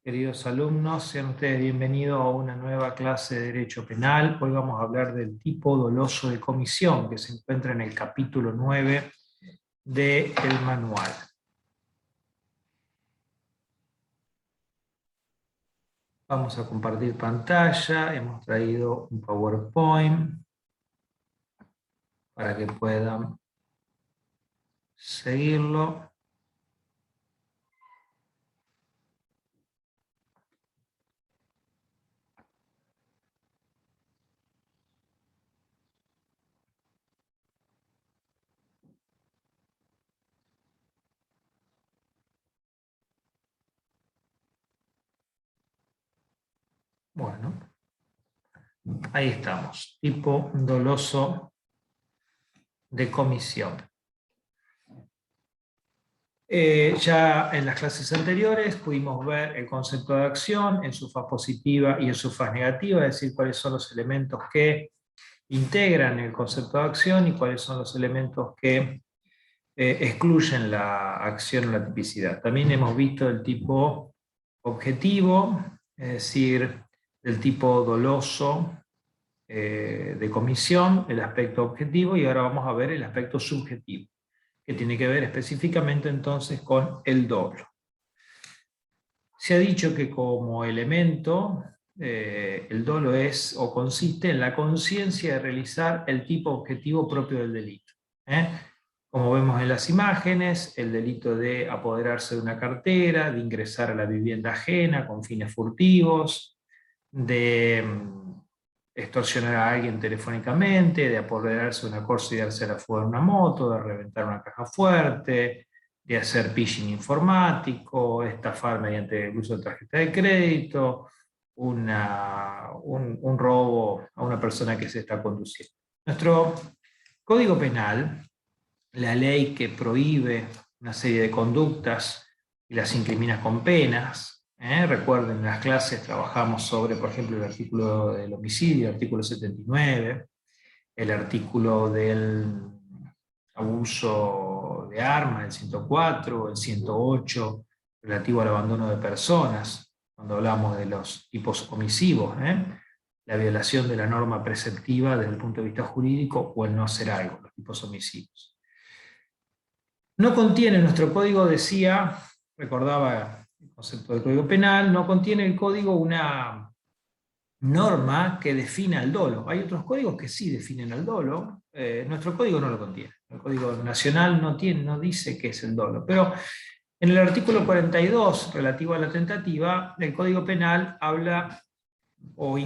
Queridos alumnos, sean ustedes bienvenidos a una nueva clase de Derecho Penal. Hoy vamos a hablar del tipo doloso de comisión, que se encuentra en el capítulo 9 del manual. Vamos a compartir pantalla, hemos traído un PowerPoint para que puedan seguirlo. Bueno, ahí estamos, tipo doloso de comisión. Ya en las clases anteriores pudimos ver el concepto de acción en su faz positiva y en su faz negativa, es decir, cuáles son los elementos que integran el concepto de acción y cuáles son los elementos que excluyen la acción o la tipicidad. También hemos visto el tipo objetivo, es decir, el tipo doloso de comisión, el aspecto objetivo, y ahora vamos a ver el aspecto subjetivo, que tiene que ver específicamente entonces con el dolo. Se ha dicho que como elemento, el dolo es o consiste en la conciencia de realizar el tipo objetivo propio del delito. Como vemos en las imágenes, el delito de apoderarse de una cartera, de ingresar a la vivienda ajena con fines furtivos, de extorsionar a alguien telefónicamente, de apoderarse de una corsa y darse la fuga de una moto, de reventar una caja fuerte, de hacer phishing informático, estafar mediante el uso de tarjeta de crédito, un robo a una persona que se está conduciendo. Nuestro Código Penal, la ley que prohíbe una serie de conductas y las incrimina con penas. Recuerden, en las clases trabajamos sobre, por ejemplo, el artículo del homicidio, el artículo 79, el artículo del abuso de armas, el 104, el 108, relativo al abandono de personas, cuando hablamos de los tipos omisivos, la violación de la norma preceptiva desde el punto de vista jurídico o el no hacer algo, los tipos omisivos. No contiene, nuestro código decía, recordaba el concepto del Código Penal, no contiene el código una norma que defina el dolo. Hay otros códigos que sí definen el dolo, nuestro código no lo contiene. El Código Nacional no dice qué es el dolo, pero en el artículo 42, relativo a la tentativa, el Código Penal habla o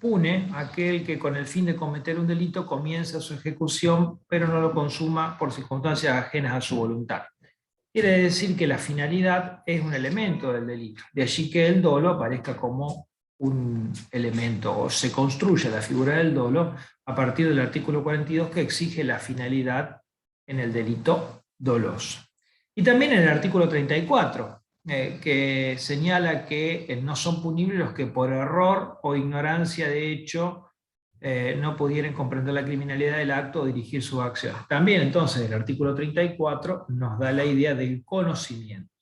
pune a aquel que con el fin de cometer un delito comienza su ejecución, pero no lo consuma por circunstancias ajenas a su voluntad. Quiere decir que la finalidad es un elemento del delito. De allí que el dolo aparezca como un elemento, o se construye la figura del dolo a partir del artículo 42 que exige la finalidad en el delito doloso. Y también en el artículo 34, que señala que no son punibles los que por error o ignorancia de hecho no pudieran comprender la criminalidad del acto o dirigir su acción. También entonces el artículo 34 nos da la idea del conocimiento.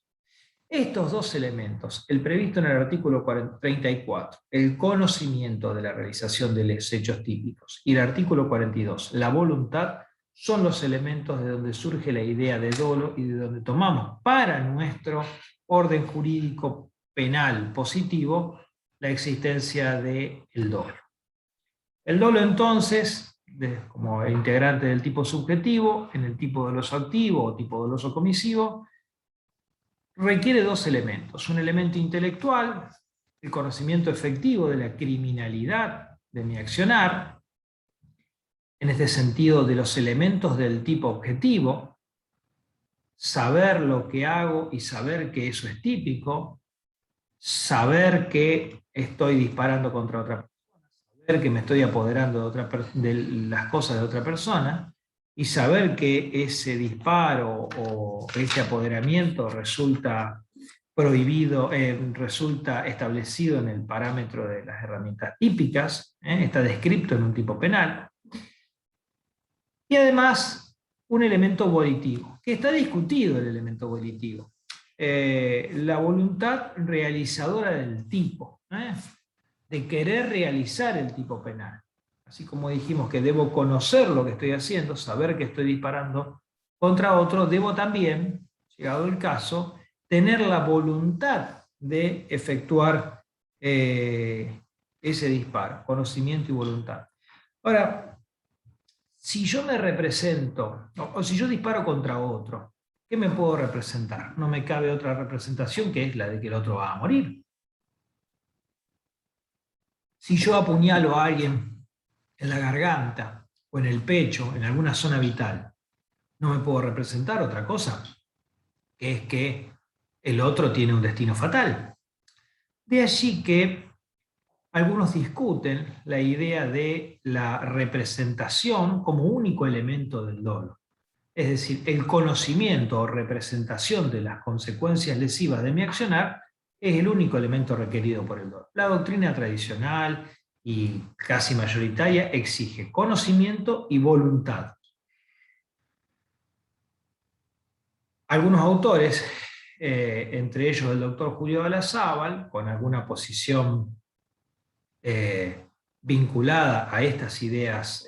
Estos dos elementos, el previsto en el artículo 34, el conocimiento de la realización de los hechos típicos, y el artículo 42, la voluntad, son los elementos de donde surge la idea de dolo y de donde tomamos para nuestro orden jurídico penal positivo la existencia del dolo. El dolo entonces, como integrante del tipo subjetivo, en el tipo doloso activo o tipo doloso comisivo, requiere dos elementos. Un elemento intelectual, el conocimiento efectivo de la criminalidad de mi accionar, en este sentido de los elementos del tipo objetivo, saber lo que hago y saber que eso es típico, saber que estoy disparando contra otra persona, saber que me estoy apoderando de las cosas de otra persona, y saber que ese disparo o ese apoderamiento resulta prohibido, resulta establecido en el parámetro de las herramientas típicas, está descrito en un tipo penal. Y además, un elemento volitivo, que está discutido el elemento volitivo. la voluntad realizadora del tipo, de querer realizar el tipo penal. Así como dijimos que debo conocer lo que estoy haciendo, saber que estoy disparando contra otro, debo también, llegado el caso, tener la voluntad de efectuar ese disparo, conocimiento y voluntad. Ahora, si yo me represento, o si yo disparo contra otro, ¿qué me puedo representar? No me cabe otra representación que es la de que el otro va a morir. Si yo apuñalo a alguien en la garganta o en el pecho, en alguna zona vital, no me puedo representar otra cosa, que es que el otro tiene un destino fatal. De allí que algunos discuten la idea de la representación como único elemento del dolo. Es decir, el conocimiento o representación de las consecuencias lesivas de mi accionar es el único elemento requerido por el dolo. La doctrina tradicional y casi mayoritaria exige conocimiento y voluntad. Algunos autores, entre ellos el doctor Julio Olazábal, con alguna posición vinculada a estas ideas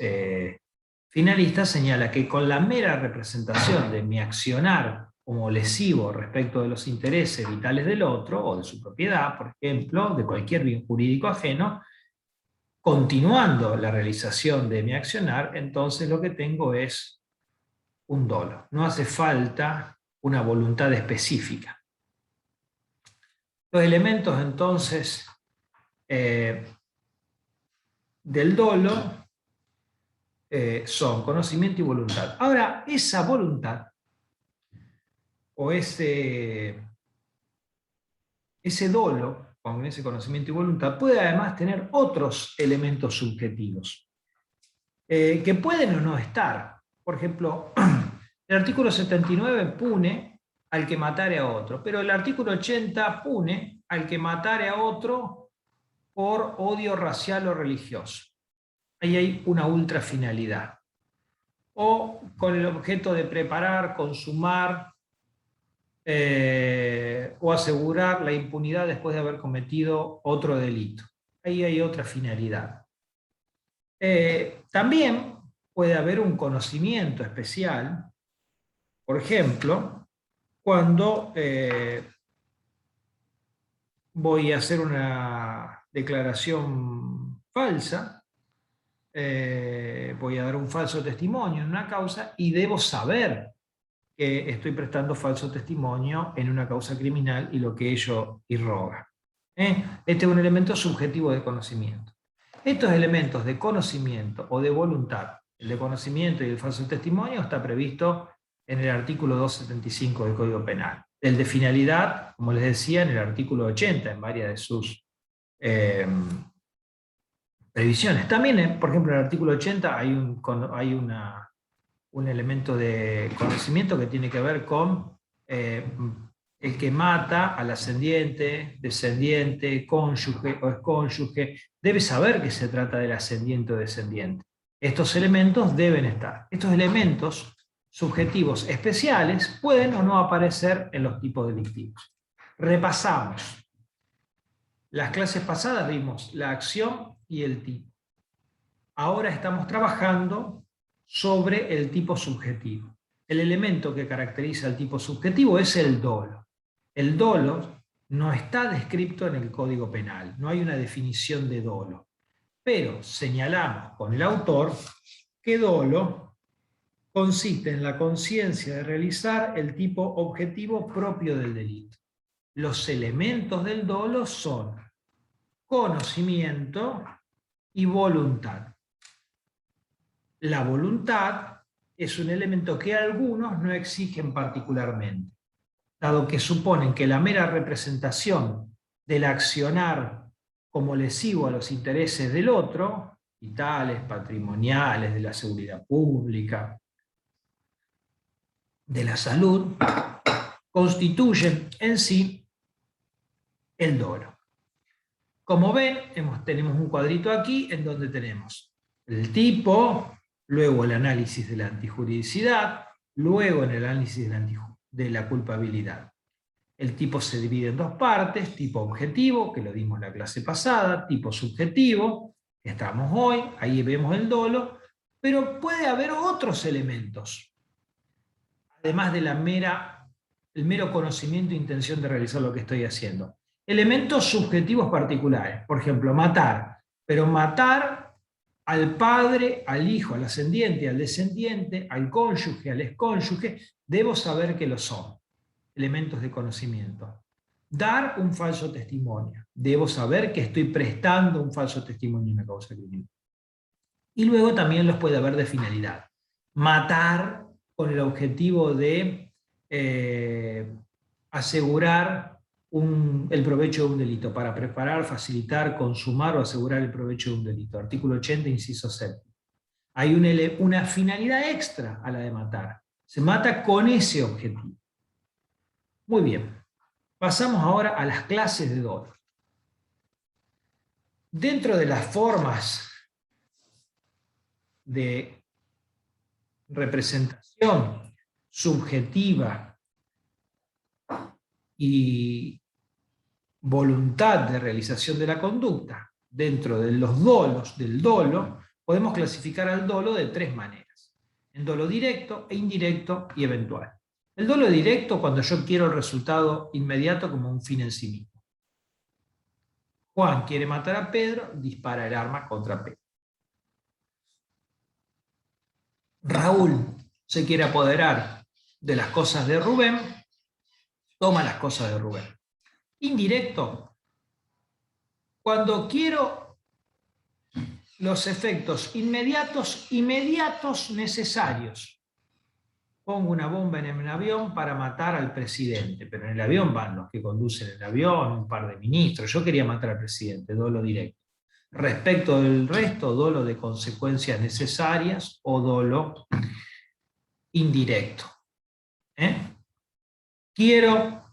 finalistas, señala que con la mera representación de mi accionar como lesivo respecto de los intereses vitales del otro o de su propiedad, por ejemplo, de cualquier bien jurídico ajeno, continuando la realización de mi accionar, entonces lo que tengo es un dolo. No hace falta una voluntad específica. Los elementos entonces del dolo son conocimiento y voluntad. Ahora, esa voluntad o ese dolo con ese conocimiento y voluntad puede además tener otros elementos subjetivos que pueden o no estar. Por ejemplo, el artículo 79 pune al que matare a otro, pero el artículo 80 pune al que matare a otro por odio racial o religioso. Ahí hay una ultrafinalidad. O con el objeto de preparar, consumar o asegurar la impunidad después de haber cometido otro delito. Ahí hay otra finalidad. También puede haber un conocimiento especial, por ejemplo, cuando voy a hacer una declaración falsa, voy a dar un falso testimonio en una causa y debo saber que estoy prestando falso testimonio en una causa criminal y lo que ello irroga. Este es un elemento subjetivo de conocimiento. Estos elementos de conocimiento o de voluntad, el de conocimiento y el falso testimonio, está previsto en el artículo 275 del Código Penal. El de finalidad, como les decía, en el artículo 80, en varias de sus previsiones. También, por ejemplo, en el artículo 80 hay un elemento de conocimiento que tiene que ver con el que mata al ascendiente, descendiente, cónyuge o excónyuge, debe saber que se trata del ascendiente o descendiente. Estos elementos deben estar. Estos elementos subjetivos especiales pueden o no aparecer en los tipos delictivos. Repasamos. Las clases pasadas vimos la acción y el tipo. Ahora estamos trabajando sobre el tipo subjetivo. El elemento que caracteriza al tipo subjetivo es el dolo. El dolo no está descrito en el Código Penal, no hay una definición de dolo, pero señalamos con el autor que dolo consiste en la conciencia de realizar el tipo objetivo propio del delito. Los elementos del dolo son conocimiento y voluntad. La voluntad es un elemento que algunos no exigen particularmente, dado que suponen que la mera representación del accionar como lesivo a los intereses del otro, vitales, patrimoniales, de la seguridad pública, de la salud, constituyen en sí el dolo. Como ven, tenemos un cuadrito aquí en donde tenemos el tipo, luego el análisis de la antijuridicidad, luego el análisis de la culpabilidad. El tipo se divide en dos partes, tipo objetivo, que lo dimos la clase pasada, tipo subjetivo, que estamos hoy, ahí vemos el dolo, pero puede haber otros elementos, además de el mero conocimiento e intención de realizar lo que estoy haciendo. Elementos subjetivos particulares, por ejemplo, matar, pero matar al padre, al hijo, al ascendiente, al descendiente, al cónyuge, al excónyuge, debo saber que lo son. Elementos de conocimiento. Dar un falso testimonio. Debo saber que estoy prestando un falso testimonio en una causa criminal. Y luego también los puede haber de finalidad. Matar con el objetivo de asegurar el provecho de un delito, para preparar, facilitar, consumar o asegurar el provecho de un delito. Artículo 80, inciso 7. Hay una finalidad extra a la de matar. Se mata con ese objetivo. Muy bien. Pasamos ahora a las clases de dolo. Dentro de las formas de representación subjetiva y voluntad de realización de la conducta, dentro de los dolos del dolo, podemos clasificar al dolo de tres maneras: en dolo directo, indirecto y eventual. El dolo directo, cuando yo quiero el resultado inmediato como un fin en sí mismo. Juan quiere matar a Pedro, dispara el arma contra Pedro. Raúl se quiere apoderar de las cosas de Rubén, toma las cosas de Rubén. Indirecto, cuando quiero los efectos inmediatos necesarios. Pongo una bomba en el avión para matar al presidente, pero en el avión van los que conducen el avión, un par de ministros. Yo quería matar al presidente, dolo directo. Respecto del resto, dolo de consecuencias necesarias o dolo indirecto. Quiero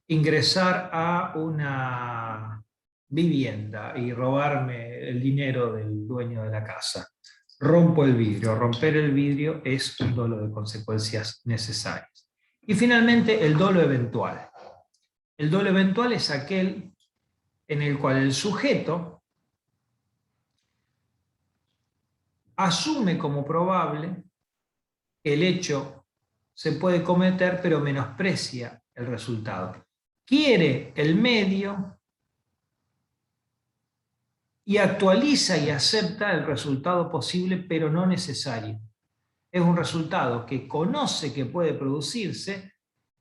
ingresar a una vivienda y robarme el dinero del dueño de la casa. Rompo el vidrio. Romper el vidrio es un dolo de consecuencias necesarias. Y finalmente, el dolo eventual. El dolo eventual es aquel en el cual el sujeto asume como probable que el hecho se puede cometer, pero menosprecia el resultado. Quiere el medio y actualiza y acepta el resultado posible, pero no necesario. Es un resultado que conoce que puede producirse,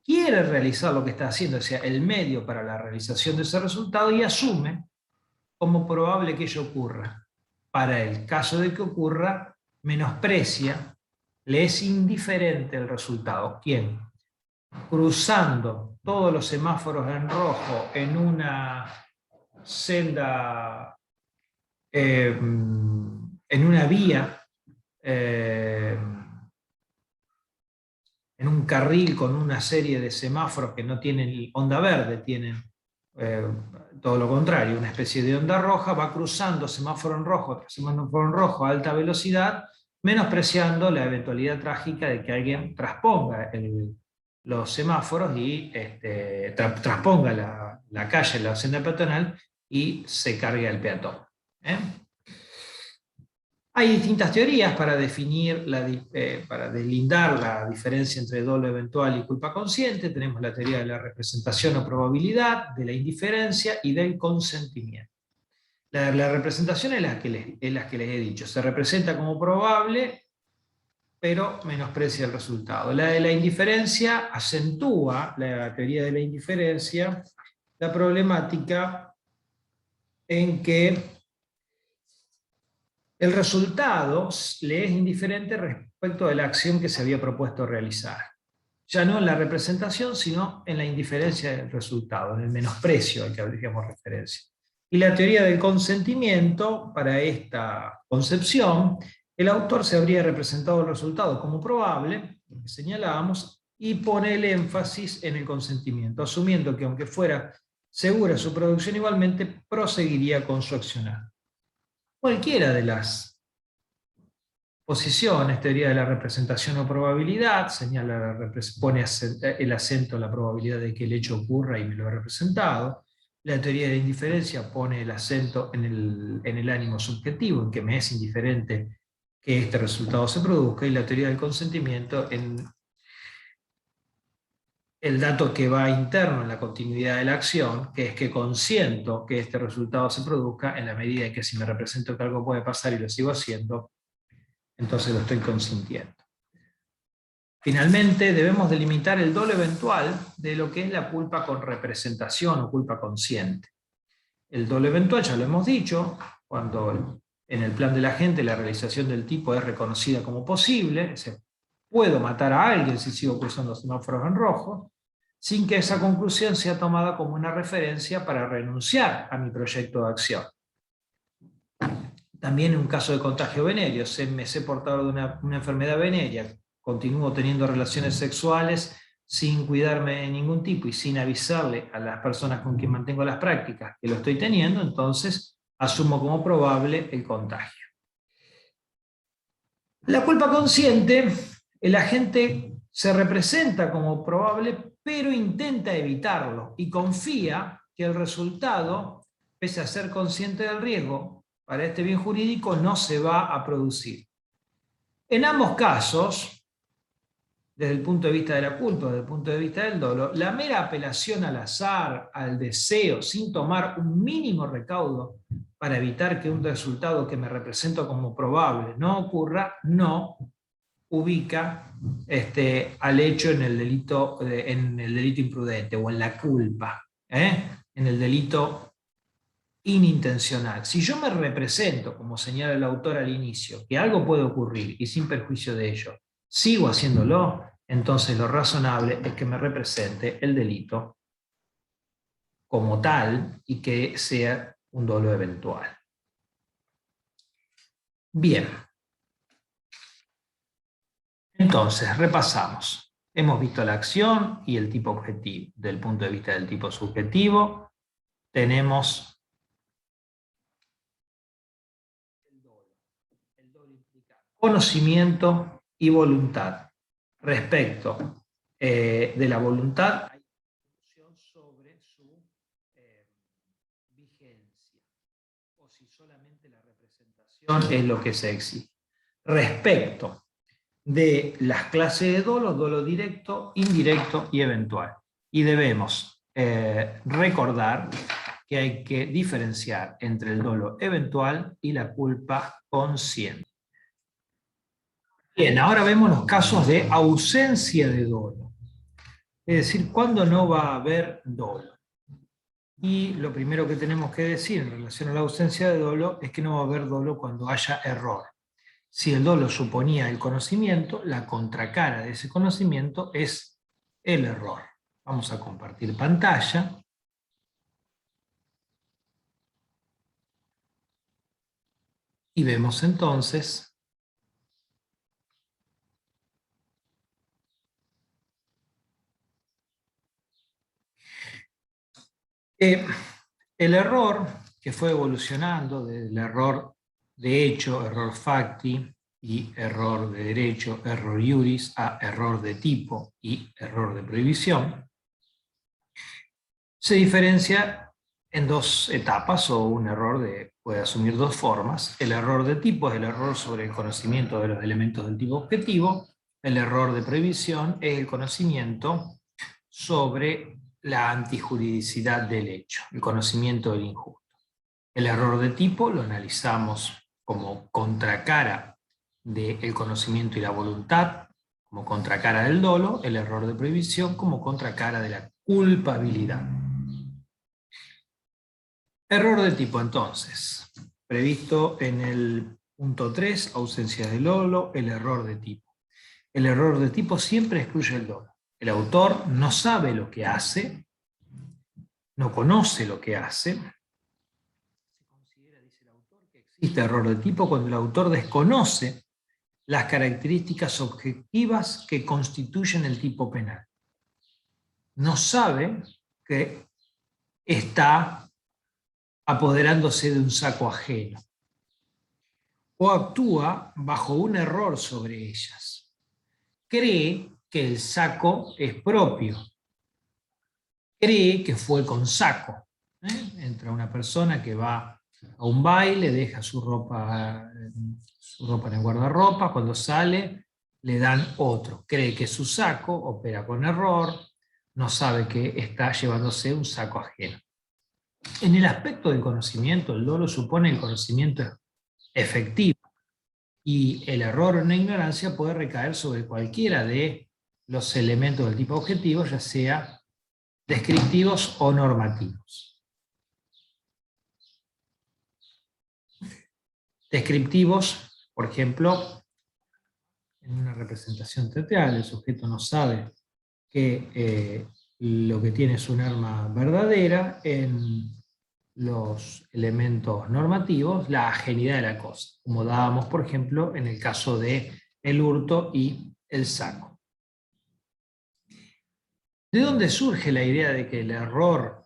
quiere realizar lo que está haciendo, o sea, el medio para la realización de ese resultado, y asume como probable que ello ocurra. Para el caso de que ocurra, menosprecia, le es indiferente el resultado. ¿Quién? Cruzando todos los semáforos en rojo en una senda, en una vía, en un carril con una serie de semáforos que no tienen onda verde, tienen todo lo contrario, una especie de onda roja, va cruzando semáforo en rojo, semáforo en rojo a alta velocidad, menospreciando la eventualidad trágica de que alguien trasponga los semáforos y trasponga la calle, la senda peatonal, y se cargue al peatón. Hay distintas teorías para definir, para deslindar la diferencia entre dolo eventual y culpa consciente. Tenemos la teoría de la representación o probabilidad, de la indiferencia y del consentimiento. La representación es la que les he dicho. Se representa como probable, pero menosprecia el resultado. La de la indiferencia acentúa, la teoría de la indiferencia, la problemática en que el resultado le es indiferente respecto de la acción que se había propuesto realizar. Ya no en la representación, sino en la indiferencia del resultado, en el menosprecio al que hacíamos referencia. Y la teoría del consentimiento, para esta concepción, el autor se habría representado el resultado como probable, lo que señalábamos, y pone el énfasis en el consentimiento, asumiendo que aunque fuera segura su producción, igualmente proseguiría con su accionar. Cualquiera de las Posiciones, teoría de la representación o probabilidad, señala, pone el acento en la probabilidad de que el hecho ocurra y me lo he representado. La teoría de indiferencia pone el acento en el ánimo subjetivo, en que me es indiferente que este resultado se produzca, y la teoría del consentimiento en el dato que va interno en la continuidad de la acción, que es que consiento que este resultado se produzca en la medida en que si me represento que algo puede pasar y lo sigo haciendo, entonces lo estoy consintiendo. Finalmente, debemos delimitar el dolo eventual de lo que es la culpa con representación o culpa consciente. El dolo eventual, ya lo hemos dicho, cuando en el plan de la gente la realización del tipo es reconocida como posible, puedo matar a alguien si sigo cruzando semáforos en rojo, sin que esa conclusión sea tomada como una referencia para renunciar a mi proyecto de acción. También en un caso de contagio venéreo, me sé portador de una enfermedad venérea, continúo teniendo relaciones sexuales sin cuidarme de ningún tipo y sin avisarle a las personas con quien mantengo las prácticas que lo estoy teniendo, entonces asumo como probable el contagio. La culpa consciente, el agente se representa como probable, pero intenta evitarlo y confía que el resultado, pese a ser consciente del riesgo para este bien jurídico, no se va a producir. En ambos casos, desde el punto de vista de la culpa, desde el punto de vista del dolo, la mera apelación al azar, al deseo, sin tomar un mínimo recaudo para evitar que un resultado que me represento como probable no ocurra, no ubica al hecho en el delito imprudente o en la culpa, en el delito inintencional. Si yo me represento, como señala el autor al inicio, que algo puede ocurrir y sin perjuicio de ello, sigo haciéndolo, entonces lo razonable es que me represente el delito como tal y que sea un dolo eventual. Bien. Entonces, repasamos. Hemos visto la acción y el tipo objetivo. Desde el punto de vista del tipo subjetivo, tenemos el dolo implica conocimiento y voluntad. Respecto de la voluntad, hay discusión sobre su vigencia, o si solamente la representación es lo que se exige. Respecto de las clases de dolo directo, indirecto y eventual. Y debemos recordar que hay que diferenciar entre el dolo eventual y la culpa consciente. Bien, ahora vemos los casos de ausencia de dolo. Es decir, ¿cuándo no va a haber dolo? Y lo primero que tenemos que decir en relación a la ausencia de dolo es que no va a haber dolo cuando haya error. Si el dolo suponía el conocimiento, la contracara de ese conocimiento es el error. Vamos a compartir pantalla. Y vemos entonces que el error que fue evolucionando del error de hecho, error facti, y error de derecho, error iuris, a error de tipo y error de prohibición, se diferencia en dos etapas, o un error puede asumir dos formas. El error de tipo es el error sobre el conocimiento de los elementos del tipo objetivo. El error de prohibición es el conocimiento sobre la antijuridicidad del hecho, el conocimiento del injusto. El error de tipo lo analizamos como contracara del conocimiento y la voluntad, como contracara del dolo. El error de prohibición como contracara de la culpabilidad. Error de tipo, entonces, previsto en el punto 3, ausencia del dolo, el error de tipo. El error de tipo siempre excluye el dolo. El autor no sabe lo que hace, no conoce lo que hace. Se considera, dice el autor, que existe error de tipo cuando el autor desconoce las características objetivas que constituyen el tipo penal. No sabe que está apoderándose de un saco ajeno. o actúa bajo un error sobre ellas. Cree que el saco es propio. Cree que fue con saco. Entra una persona que va a un baile, deja su ropa en el guardarropa, cuando sale le dan otro. Cree que es su saco, opera con error, no sabe que está llevándose un saco ajeno. En el aspecto del conocimiento, el dolo supone el conocimiento efectivo, y el error o la ignorancia puede recaer sobre cualquiera de los elementos del tipo objetivo, ya sea descriptivos o normativos. Descriptivos, por ejemplo, en una representación teatral, el sujeto no sabe que lo que tiene es un arma verdadera. En los elementos normativos, la ajenidad de la cosa, como dábamos, por ejemplo, en el caso de el hurto y el saco. ¿De dónde surge la idea de que el error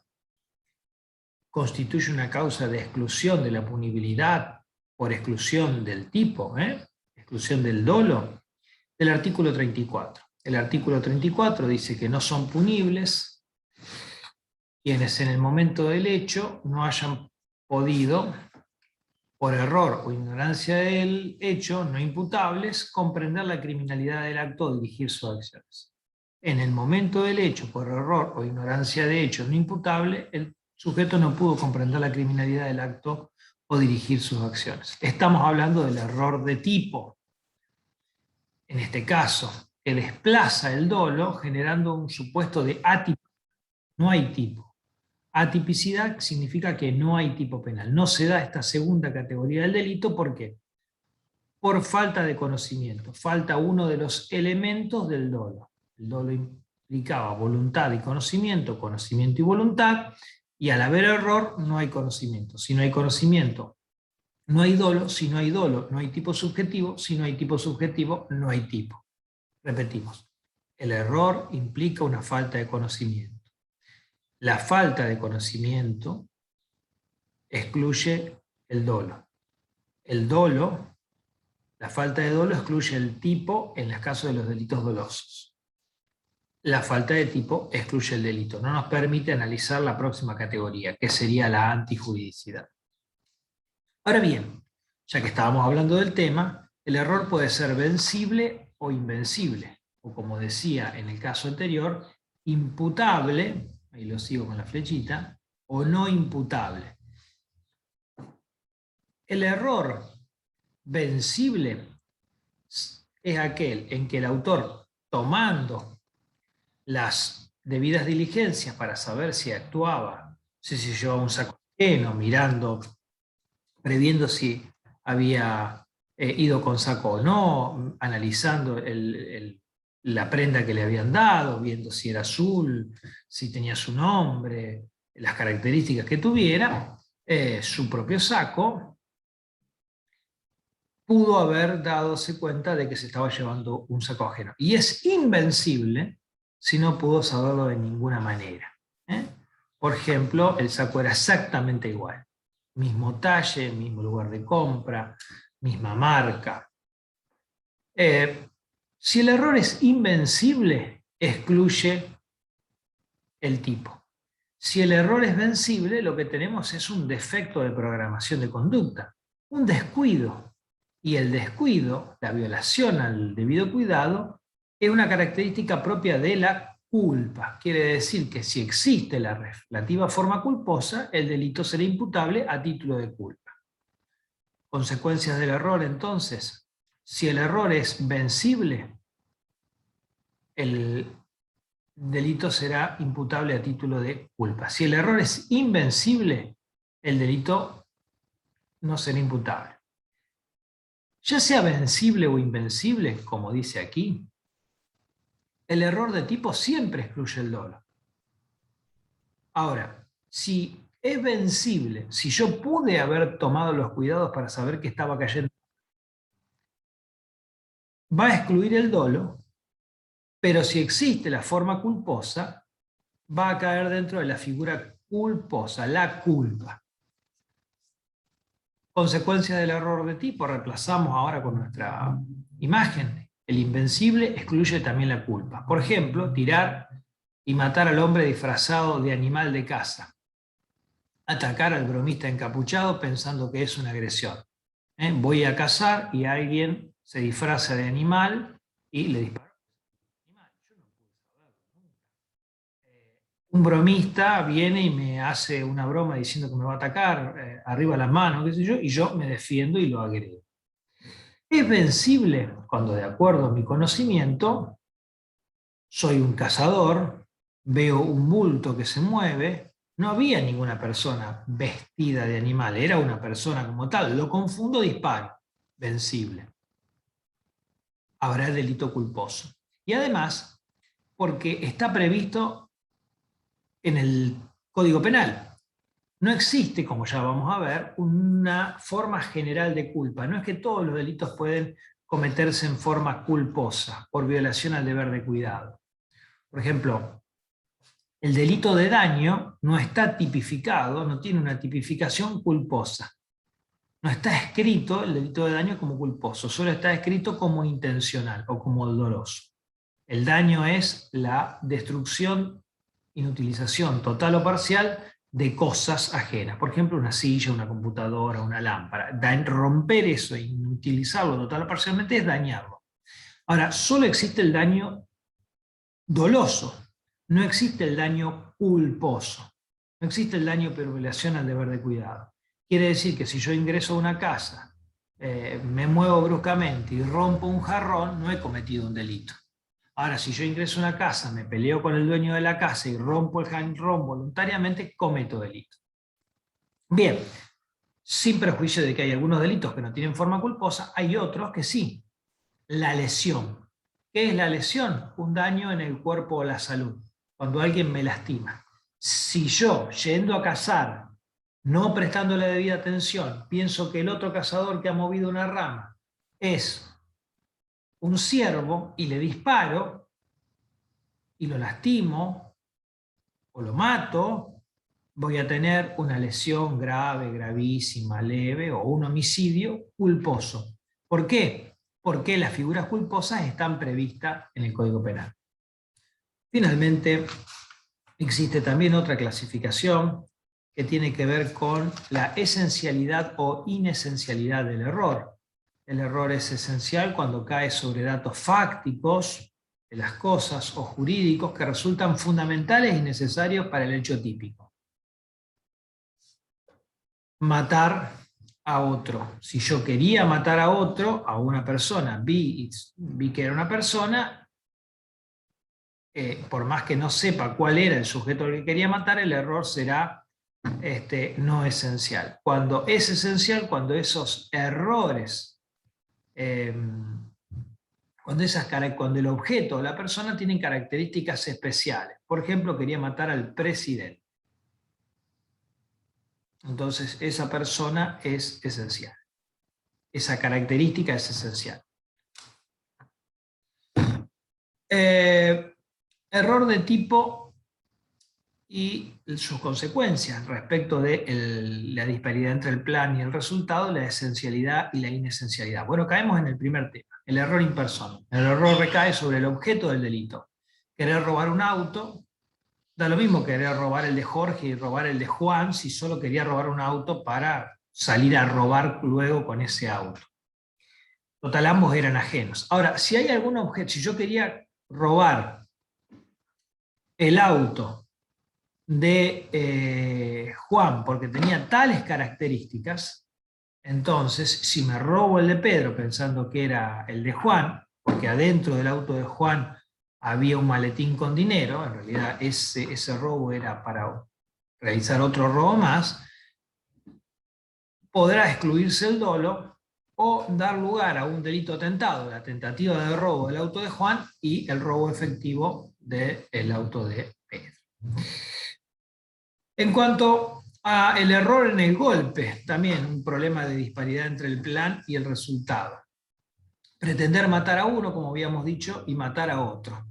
constituye una causa de exclusión de la punibilidad por exclusión del tipo, exclusión del dolo? Del artículo 34. El artículo 34 dice que no son punibles quienes en el momento del hecho no hayan podido, por error o ignorancia del hecho, no imputables, comprender la criminalidad del acto o dirigir sus acciones. En el momento del hecho, por error o ignorancia de hecho no imputable, el sujeto no pudo comprender la criminalidad del acto o dirigir sus acciones. Estamos hablando del error de tipo, en este caso, que desplaza el dolo generando un supuesto de atipicidad. No hay tipo. Atipicidad significa que no hay tipo penal. No se da esta segunda categoría del delito. ¿Por qué? Por falta de conocimiento. Falta uno de los elementos del dolo. El dolo implicaba voluntad y conocimiento y voluntad, y al haber error no hay conocimiento. Si no hay conocimiento, no hay dolo. Si no hay dolo, no hay tipo subjetivo. Si no hay tipo subjetivo, no hay tipo. Repetimos. El error implica una falta de conocimiento. La falta de conocimiento excluye el dolo. El dolo, la falta de dolo excluye el tipo en el caso de los delitos dolosos. La falta de tipo excluye el delito. No nos permite analizar la próxima categoría, que sería la antijuridicidad. Ahora bien, ya que estábamos hablando del tema, el error puede ser vencible o invencible, o como decía en el caso anterior, imputable, ahí lo sigo con la flechita, o no imputable. El error vencible es aquel en que el autor, tomando las debidas diligencias para saber si actuaba, si se llevaba un saco ajeno, mirando, previendo si había ido con saco o no, analizando la prenda que le habían dado, viendo si era azul, si tenía su nombre, las características que tuviera, su propio saco, pudo haber dadose cuenta de que se estaba llevando un saco ajeno. Y es invencible si no pudo saberlo de ninguna manera. Por ejemplo, el saco era exactamente igual. Mismo talle, mismo lugar de compra, misma marca. Si el error es invencible, excluye el tipo. Si el error es vencible, lo que tenemos es un defecto de programación de conducta, un descuido. Y el descuido, la violación al debido cuidado, es una característica propia de la culpa. Quiere decir que si existe la relativa forma culposa, el delito será imputable a título de culpa. Consecuencias del error, entonces. Si el error es vencible, el delito será imputable a título de culpa. Si el error es invencible, el delito no será imputable. Ya sea vencible o invencible, como dice aquí, el error de tipo siempre excluye el dolo. Ahora, si es vencible, si yo pude haber tomado los cuidados para saber que estaba cayendo, va a excluir el dolo, pero si existe la forma culposa, va a caer dentro de la figura culposa, la culpa. Consecuencia del error de tipo, reemplazamos ahora con nuestra imagen. El invencible excluye también la culpa. Por ejemplo, tirar y matar al hombre disfrazado de animal de caza. Atacar al bromista encapuchado pensando que es una agresión. Voy a cazar y alguien se disfraza de animal y le dispara. Un bromista viene y me hace una broma diciendo que me va a atacar, arriba las manos, qué sé yo, y yo me defiendo y lo agredo. Es vencible cuando, de acuerdo a mi conocimiento, soy un cazador, veo un bulto que se mueve, no había ninguna persona vestida de animal, era una persona como tal, lo confundo, disparo, vencible. Habrá delito culposo. Y además, porque está previsto en el Código Penal. No existe, como ya vamos a ver, una forma general de culpa. No es que todos los delitos pueden cometerse en forma culposa por violación al deber de cuidado. Por ejemplo, el delito de daño no está tipificado, no tiene una tipificación culposa. No está escrito el delito de daño como culposo, solo está escrito como intencional o como doloso. El daño es la destrucción, inutilización total o parcial de cosas ajenas. Por ejemplo, una silla, una computadora, una lámpara. Romper eso e inutilizarlo total o parcialmente es dañarlo. Ahora, solo existe el daño doloso, no existe el daño culposo, no existe el daño por violación al deber de cuidado. Quiere decir que si yo ingreso a una casa, me muevo bruscamente y rompo un jarrón, no he cometido un delito. Ahora, si yo ingreso a una casa, me peleo con el dueño de la casa y rompo el jarrón voluntariamente, cometo delito. Bien, sin perjuicio de que hay algunos delitos que no tienen forma culposa, hay otros que sí. La lesión. ¿Qué es la lesión? Un daño en el cuerpo o la salud, cuando alguien me lastima. Si yo, yendo a cazar, no prestando la debida atención, pienso que el otro cazador que ha movido una rama es un ciervo y le disparo y lo lastimo o lo mato, voy a tener una lesión grave, gravísima, leve o un homicidio culposo. ¿Por qué? Porque las figuras culposas están previstas en el Código Penal. Finalmente, existe también otra clasificación que tiene que ver con la esencialidad o inesencialidad del error. El error es esencial cuando cae sobre datos fácticos de las cosas o jurídicos que resultan fundamentales y necesarios para el hecho típico. Matar a otro. Si yo quería matar a otro, a una persona, vi que era una persona, por más que no sepa cuál era el sujeto al que quería matar, el error será no esencial. Cuando es esencial, cuando esos errores, cuando el objeto o la persona tienen características especiales. Por ejemplo, quería matar al presidente. Entonces, esa persona es esencial. Esa característica es esencial. Error de tipo y sus consecuencias respecto de la disparidad entre el plan y el resultado, la esencialidad y la inesencialidad. Bueno, caemos en el primer tema, el error in persona. El error recae sobre el objeto del delito. Querer robar un auto, da lo mismo querer robar el de Jorge y robar el de Juan si solo quería robar un auto para salir a robar luego con ese auto. Total, ambos eran ajenos. Ahora, si hay algún objeto, si yo quería robar el auto de Juan porque tenía tales características, entonces si me robo el de Pedro pensando que era el de Juan, porque adentro del auto de Juan había un maletín con dinero, en realidad ese robo era para realizar otro robo más, podrá excluirse el dolo o dar lugar a un delito atentado, la tentativa de robo del auto de Juan y el robo efectivo del auto de Pedro. En cuanto al error en el golpe, también un problema de disparidad entre el plan y el resultado. Pretender matar a uno, como habíamos dicho, y matar a otro.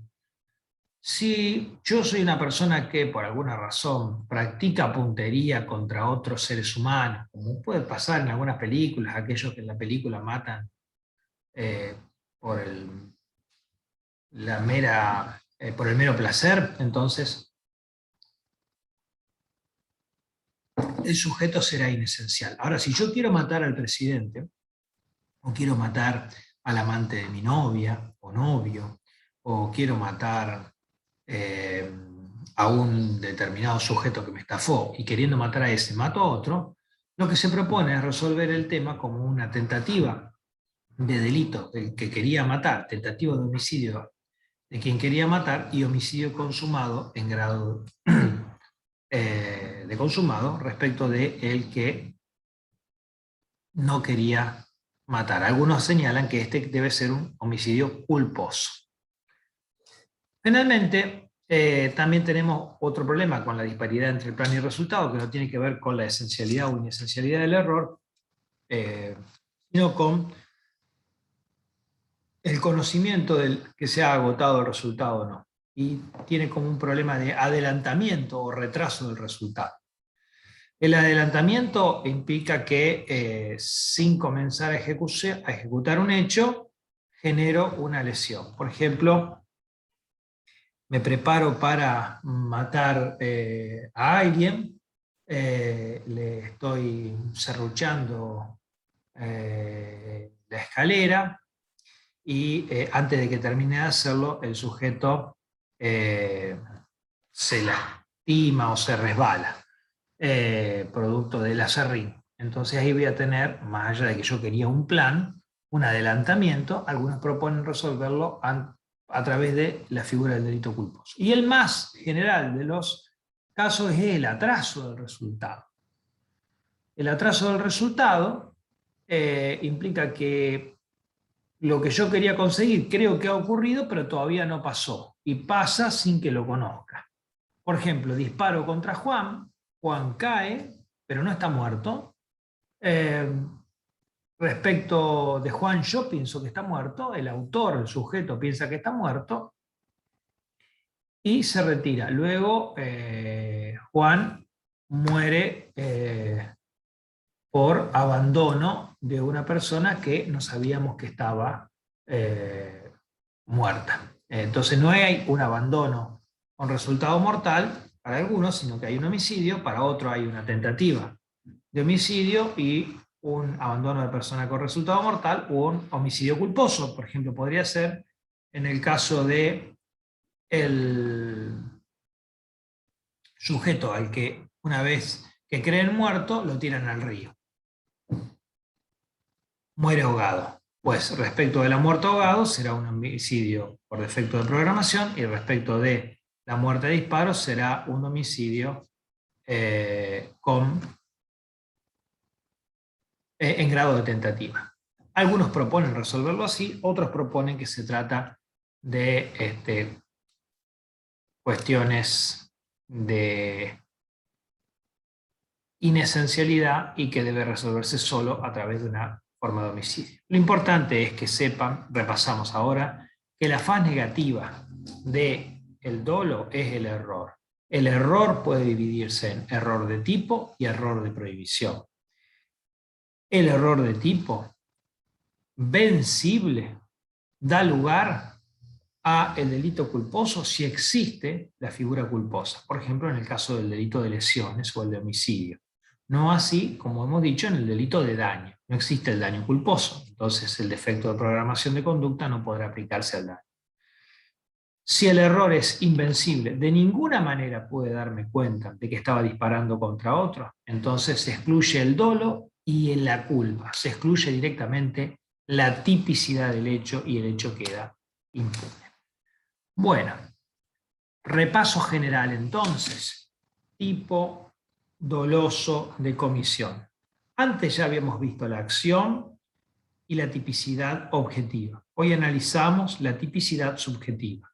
Si yo soy una persona que por alguna razón practica puntería contra otros seres humanos, como puede pasar en algunas películas, aquellos que en la película matan eh, por por el mero placer, entonces el sujeto será inesencial. Ahora, si yo quiero matar al presidente, o quiero matar al amante de mi novia o novio, o quiero matar eh, a un determinado sujeto que me estafó y queriendo matar a ese mato a otro, lo que se propone es resolver el tema como una tentativa de delito del que quería matar, tentativa de homicidio de quien quería matar y homicidio consumado en grado de consumado respecto de el que no quería matar. Algunos señalan que este debe ser un homicidio culposo. Finalmente, también tenemos otro problema con la disparidad entre el plan y el resultado, que no tiene que ver con la esencialidad o inesencialidad del error, sino con el conocimiento del que se ha agotado el resultado o no. Y tiene como un problema de adelantamiento o retraso del resultado. El adelantamiento implica que sin comenzar a ejecutar un hecho, genero una lesión. Por ejemplo, me preparo para matar a alguien, le estoy serruchando la escalera y antes de que termine de hacerlo, el sujeto se lastima o se resbala, producto del aserrín. Entonces ahí voy a tener, más allá de que yo quería un plan, un adelantamiento, algunos proponen resolverlo a través de la figura del delito culposo. Y el más general de los casos es el atraso del resultado. El atraso del resultado implica que lo que yo quería conseguir creo que ha ocurrido, pero todavía no pasó. Y pasa sin que lo conozca. Por ejemplo, disparo contra Juan, Juan cae, pero no está muerto. Respecto de Juan, yo pienso que está muerto, el autor, el sujeto piensa que está muerto, y se retira. Luego Juan muere por abandono de una persona que no sabíamos que estaba muerta. Entonces no hay un abandono con resultado mortal para algunos, sino que hay un homicidio, para otro hay una tentativa de homicidio y un abandono de persona con resultado mortal o un homicidio culposo. Por ejemplo, podría ser en el caso de el sujeto al que una vez que creen muerto lo tiran al río. Muere ahogado. Pues respecto de la muerte ahogado será un homicidio por defecto de programación y respecto de la muerte de disparo será un homicidio en grado de tentativa. Algunos proponen resolverlo así, otros proponen que se trata de cuestiones de inesencialidad y que debe resolverse solo a través de una forma de homicidio. Lo importante es que sepan, repasamos ahora, que la faz negativa del dolo es el error. El error puede dividirse en error de tipo y error de prohibición. El error de tipo vencible da lugar a el delito culposo si existe la figura culposa. Por ejemplo, en el caso del delito de lesiones o el de homicidio. No así, como hemos dicho, en el delito de daño. No existe el daño culposo. Entonces, el defecto de programación de conducta no podrá aplicarse al daño. Si el error es invencible, de ninguna manera pude darme cuenta de que estaba disparando contra otro, entonces se excluye el dolo y la culpa. Se excluye directamente la tipicidad del hecho y el hecho queda impune. Bueno, repaso general entonces. Tipo doloso de comisión. Antes ya habíamos visto la acción y la tipicidad objetiva. Hoy analizamos la tipicidad subjetiva.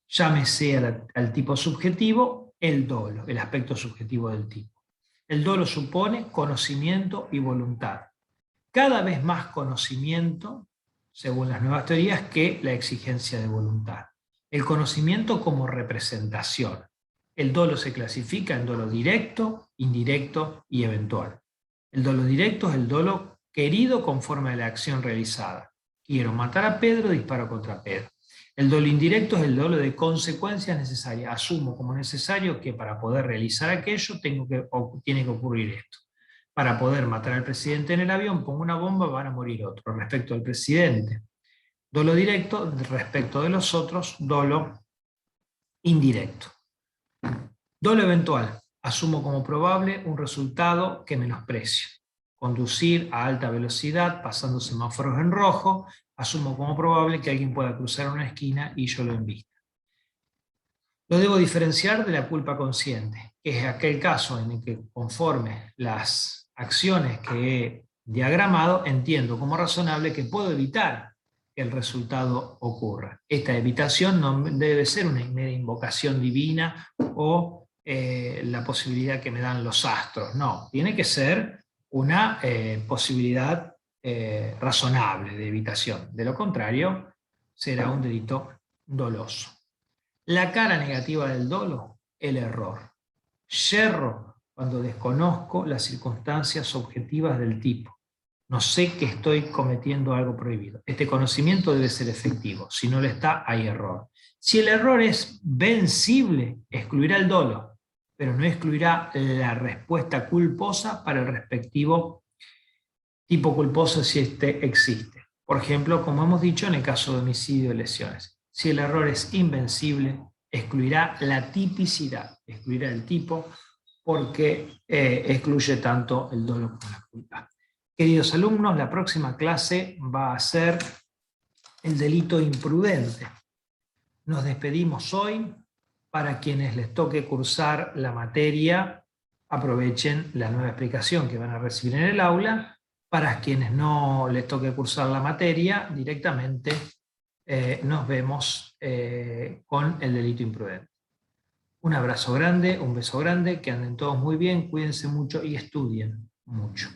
Llámese al tipo subjetivo el dolo, el aspecto subjetivo del tipo. El dolo supone conocimiento y voluntad. Cada vez más conocimiento, según las nuevas teorías, que la exigencia de voluntad. El conocimiento como representación. El dolo se clasifica en dolo directo, indirecto y eventual. El dolo directo es el dolo querido conforme a la acción realizada. Quiero matar a Pedro, disparo contra Pedro. El dolo indirecto es el dolo de consecuencias necesarias. Asumo como necesario que para poder realizar aquello tiene que ocurrir esto. Para poder matar al presidente en el avión, pongo una bomba, van a morir otros. Respecto al presidente, dolo directo; respecto de los otros, dolo indirecto. Dolo eventual. Asumo como probable un resultado que menosprecio. Conducir a alta velocidad pasando semáforos en rojo. Asumo como probable que alguien pueda cruzar una esquina y yo lo invista. Lo debo diferenciar de la culpa consciente, que es aquel caso en el que, conforme las acciones que he diagramado, entiendo como razonable que puedo evitar que el resultado ocurra. Esta evitación no debe ser una mera invocación divina o la posibilidad que me dan los astros. No, tiene que ser una posibilidad razonable de evitación. De lo contrario, será un delito doloso. La cara negativa del dolo, el error. Yerro cuando desconozco las circunstancias objetivas del tipo. No sé que estoy cometiendo algo prohibido. Este conocimiento debe ser efectivo. Si no lo está, hay error. Si el error es vencible, excluirá el dolo, pero no excluirá la respuesta culposa para el respectivo tipo culposo si éste existe. Por ejemplo, como hemos dicho en el caso de homicidio y lesiones. Si el error es invencible, excluirá la tipicidad, excluirá el tipo, porque excluye tanto el dolo como la culpa. Queridos alumnos, la próxima clase va a ser el delito imprudente. Nos despedimos hoy. Para quienes les toque cursar la materia, aprovechen la nueva explicación que van a recibir en el aula. Para quienes no les toque cursar la materia, directamente nos vemos con el delito imprudente. Un abrazo grande, un beso grande, que anden todos muy bien, cuídense mucho y estudien mucho.